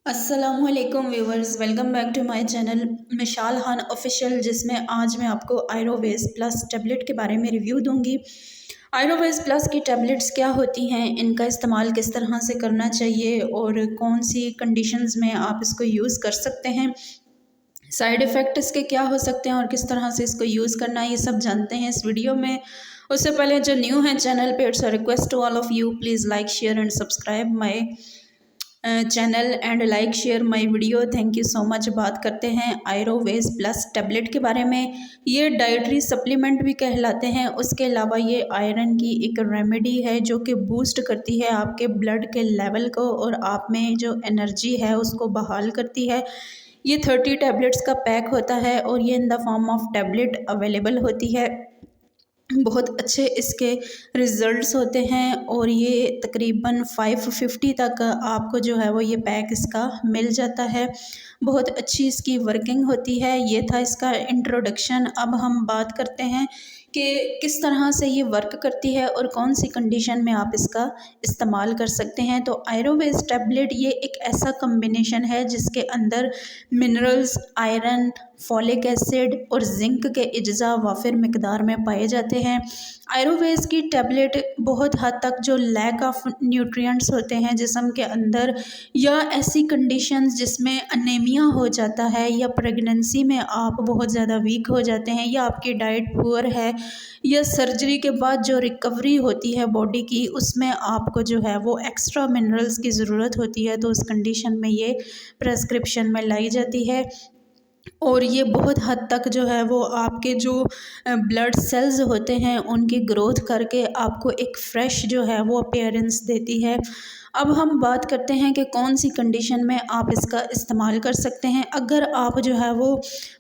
अस्सलामुअलैकुम viewers, welcome back to my channel Mishal Khan official, जिसमें आज मैं आपको आयरोवेज प्लस टैबलेट के बारे में रिव्यू दूंगी। आयरोवेज प्लस की टैबलेट्स क्या होती हैं, इनका इस्तेमाल किस तरह से करना चाहिए और कौन सी कंडीशंस में आप इसको यूज़ कर सकते हैं, साइड इफ़ेक्ट इसके क्या हो सकते हैं और किस तरह से इसको यूज़ करना है, ये सब जानते हैं इस वीडियो में। उससे पहले जो न्यू हैं चैनल पे, it's a request to all of you, please like share and subscribe my channel and like share my video. Thank you so much. बात करते हैं आयरोवेज प्लस टैबलेट के बारे में। ये डाइटरी सप्लीमेंट भी कहलाते हैं। उसके अलावा ये आयरन की एक रेमेडी है जो कि बूस्ट करती है आपके ब्लड के लेवल को और आप में जो एनर्जी है उसको बहाल करती है। ये 30 टैबलेट्स का पैक होता है और ये in the form of tablet available होती है। बहुत अच्छे इसके रिज़ल्ट्स होते हैं और ये तकरीबन 550 तक आपको जो है वो ये पैक इसका मिल जाता है। बहुत अच्छी इसकी वर्किंग होती है। ये था इसका इंट्रोडक्शन। अब हम बात करते हैं कि किस तरह से ये वर्क करती है और कौन सी कंडीशन में आप इसका इस्तेमाल कर सकते हैं। तो आयरोवेज टैबलेट ये एक ऐसा कम्बिनेशन है जिसके अंदर मिनरल्स, आयरन, फॉलिक एसिड और जिंक के अज्जा वाफिर मिकदार में पाए जाते हैं। आयरोवेज की टैबलेट बहुत हद तक जो लैक ऑफ न्यूट्रिएंट्स होते हैं जिस्म के अंदर, या ऐसी कंडीशंस जिसमें अनेमिया हो जाता है, या प्रेगनेंसी में आप बहुत ज़्यादा वीक हो जाते हैं, या आपकी डाइट पुअर है, या सर्जरी के बाद जो रिकवरी होती है बॉडी की उसमें आपको जो है वो एक्स्ट्रा मिनरल्स की ज़रूरत होती है, तो उस कंडीशन में ये प्रेस्क्रिप्शन में लाई जाती है। और ये बहुत हद तक जो है वो आपके जो ब्लड सेल्स होते हैं उनकी ग्रोथ करके आपको एक फ़्रेश जो है वो अपीयरेंस देती है। अब हम बात करते हैं कि कौन सी कंडीशन में आप इसका इस्तेमाल कर सकते हैं। अगर आप जो है वो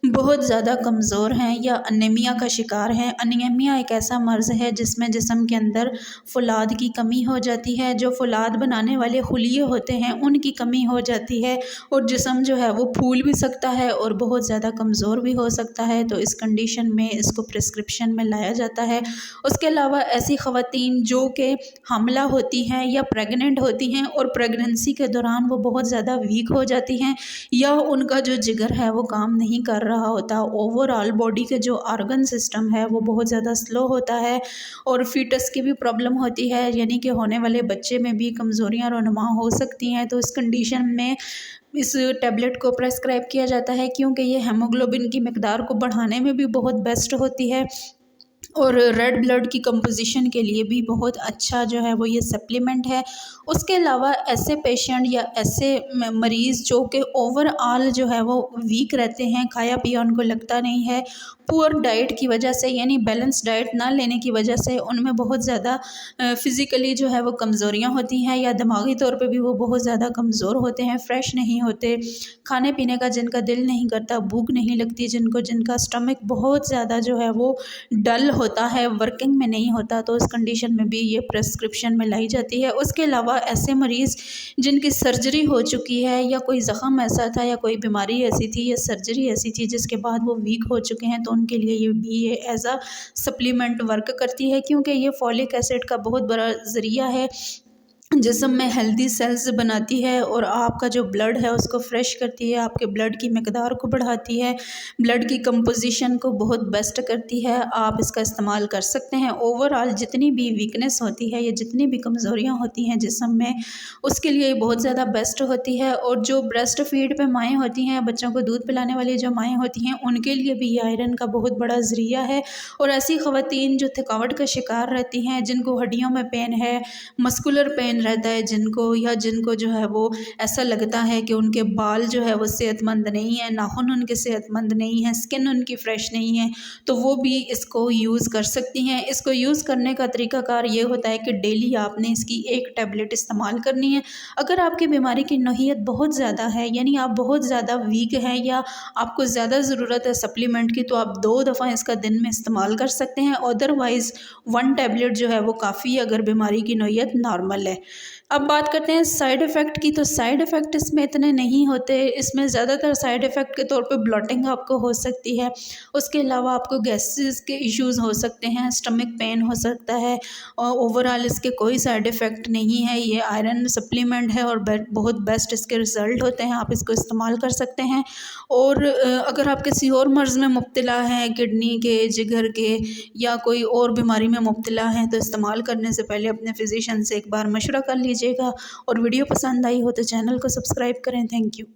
बहुत ज़्यादा कमज़ोर हैं या अनीमिया का शिकार हैं। अनीमिया एक ऐसा मर्ज़ है जिसमें जिस्म के अंदर फ़ौलाद की कमी हो जाती है। जो फ़ौलाद बनाने वाले खुलिये होते हैं उनकी कमी हो जाती है और जिस्म जो है वो फूल भी सकता है और बहुत ज़्यादा कमज़ोर भी हो सकता है। तो इस कंडीशन में इसको प्रिस्क्रिप्शन में लाया जाता है। उसके अलावा ऐसी ख़वातीन जो कि हामिला होती हैं या प्रेग्नेंट होती हैं और प्रेगनेंसी के दौरान वो बहुत ज़्यादा वीक हो जाती हैं, या उनका जो जिगर है वो काम नहीं कर रहा होता, ओवरऑल बॉडी के जो ऑर्गन सिस्टम है वो बहुत ज़्यादा स्लो होता है, और फीटस की भी प्रॉब्लम होती है, यानी कि होने वाले बच्चे में भी कमज़ोरियाँ रोनुमा हो सकती हैं। तो इस कंडीशन में इस टैबलेट को प्रेस्क्राइब किया जाता है क्योंकि ये हेमोग्लोबिन की मिकदार को बढ़ाने में भी बहुत बेस्ट होती है और रेड ब्लड की कंपोजिशन के लिए भी बहुत अच्छा जो है वो ये सप्लीमेंट है। उसके अलावा ऐसे पेशेंट या ऐसे मरीज़ जो कि ओवरऑल जो है वो वीक रहते हैं, खाया पिया उनको लगता नहीं है, पुअर डाइट की वजह से यानी बैलेंस डाइट ना लेने की वजह से उनमें बहुत ज़्यादा फ़िज़िकली जो है वो कमज़ोरियाँ होती हैं, या दिमागी तौर पे भी वो बहुत ज़्यादा कमज़ोर होते हैं, फ्रेश नहीं होते, खाने पीने का जिनका दिल नहीं करता, भूख नहीं लगती, जिनका स्टमक बहुत ज़्यादा जो है वो डल होता है, वर्किंग में नहीं होता, तो उस कंडीशन में भी ये प्रेस्क्रिप्शन में लाई जाती है। उसके अलावा ऐसे मरीज़ जिनकी सर्जरी हो चुकी है, या कोई ज़ख़म ऐसा था, या कोई बीमारी ऐसी थी, या सर्जरी ऐसी थी जिसके बाद वो वीक हो चुके हैं, तो उनके लिए ये एज अ सप्लीमेंट वर्क करती है क्योंकि ये फॉलिक एसिड का बहुत बड़ा ज़रिया है, जिस्म में हेल्दी सेल्स बनाती है और आपका जो ब्लड है उसको फ्रेश करती है, आपके ब्लड की मिकदार को बढ़ाती है, ब्लड की कंपोजिशन को बहुत बेस्ट करती है। आप इसका इस्तेमाल कर सकते हैं। ओवरऑल जितनी भी वीकनेस होती है या जितनी भी कमज़ोरियाँ होती हैं जिस्म में, उसके लिए बहुत ज़्यादा बेस्ट होती है। और जो ब्रेस्ट फीड पे माएँ होती हैं, बच्चों को दूध पिलाने वाली जो माएँ होती हैं, उनके लिए भी ये आयरन का बहुत बड़ा ज़रिया है। और ऐसी ख़वातीन जो थकावट का शिकार रहती हैं, जिनको हड्डियों में पेन है, मस्कुलर पेन रहता है जिनको जो है वो ऐसा लगता है कि उनके बाल जो है वो सेहतमंद नहीं है, नाखून उनके सेहतमंद नहीं है, स्किन उनकी फ्रेश नहीं है, तो वो भी इसको यूज़ कर सकती हैं। इसको यूज़ करने का तरीक़ाकार ये होता है कि डेली आपने इसकी एक टैबलेट इस्तेमाल करनी है। अगर आपकी बीमारी की नोहियत बहुत ज़्यादा है, यानी आप बहुत ज़्यादा वीक हैं या आपको ज़्यादा ज़रूरत है सप्लीमेंट की, तो आप 2 दफ़ा इसका दिन में इस्तेमाल कर सकते हैं। अदरवाइज़ 1 टैबलेट जो है वो काफ़ी है अगर बीमारी की नोहियत नॉर्मल है। अब बात करते हैं साइड इफ़ेक्ट की। तो साइड इफ़ेक्ट इसमें इतने नहीं होते। इसमें ज़्यादातर साइड इफ़ेक्ट के तौर पे ब्लोटिंग आपको हो सकती है। उसके अलावा आपको गैसेस के इश्यूज़ हो सकते हैं, स्टमक पेन हो सकता है। और ओवरऑल इसके कोई साइड इफ़ेक्ट नहीं है। ये आयरन सप्लीमेंट है और बहुत बेस्ट इसके रिज़ल्ट होते हैं। आप इसको इस्तेमाल कर सकते हैं। और अगर आप किसी और मर्ज़ में मुब्तला हैं, किडनी के, जिगर के या कोई और बीमारी में मुब्तला हैं, तो इस्तेमाल करने से पहले अपने फिजिशियन से एक बार मशवरा कर लीजिएगा। और वीडियो पसंद आई हो तो चैनल को सब्सक्राइब करें। Thank you.